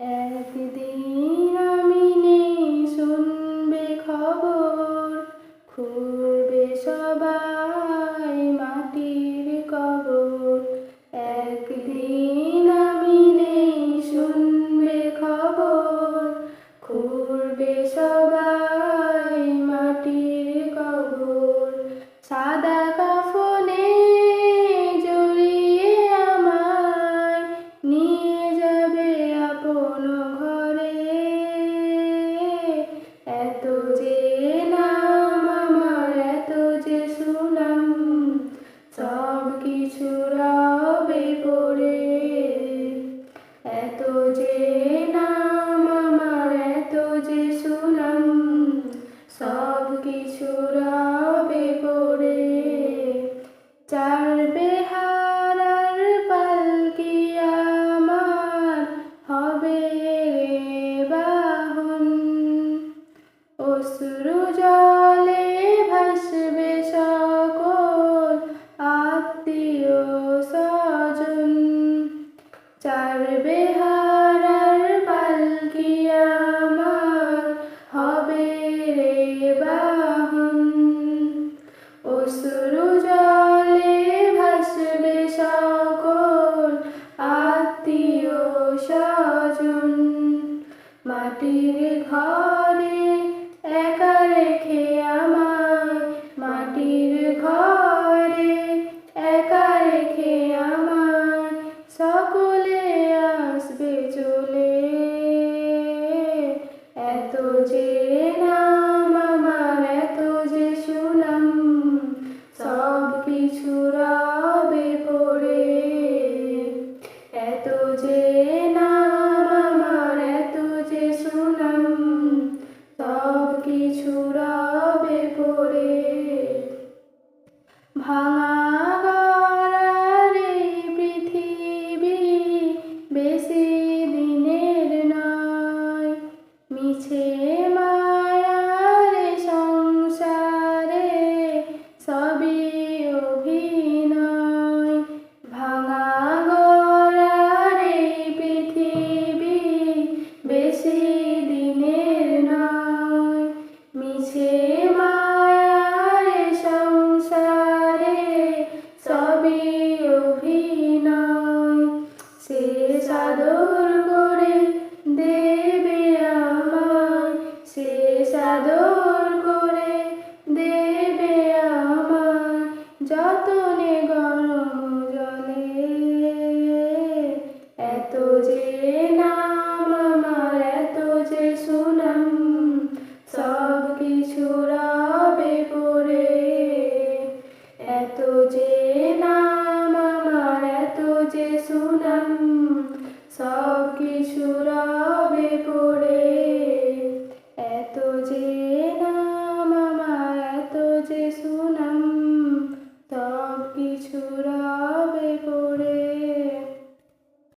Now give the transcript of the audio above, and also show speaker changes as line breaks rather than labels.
একদিন আমি নেই শুনবে খবর, খুঁড়বে সবাই মাটির কবর। একদিন আমি নেই শুনবে খবর, খুঁড়বে সবাই মাটির কবর। সাদা কাফনে জড়িয়ে আমায় নিয়ে যাবে আপন ঘরে। এত যে নাম আমার, এত যে সুনাম, সব কিছু রবে পড়ে। এত যে নাম আমার, এত যে সুনাম, সব কিছু রবে পড়ে। চার বেহারার পালকি আমার হবে বাহন, অশ্রু জলে ভাসবে সকল আত্মীয় স্বজন। চার বেহারার পালকি আমার হবে বাহন, অশ্রু জলে ভাসবে সকল আত্মীয় স্বজন। মাটির ঘরে একা রেখে আমায়, মাটির ঘরে একা রেখে আমায় সকলে আসবে চলে। এত যে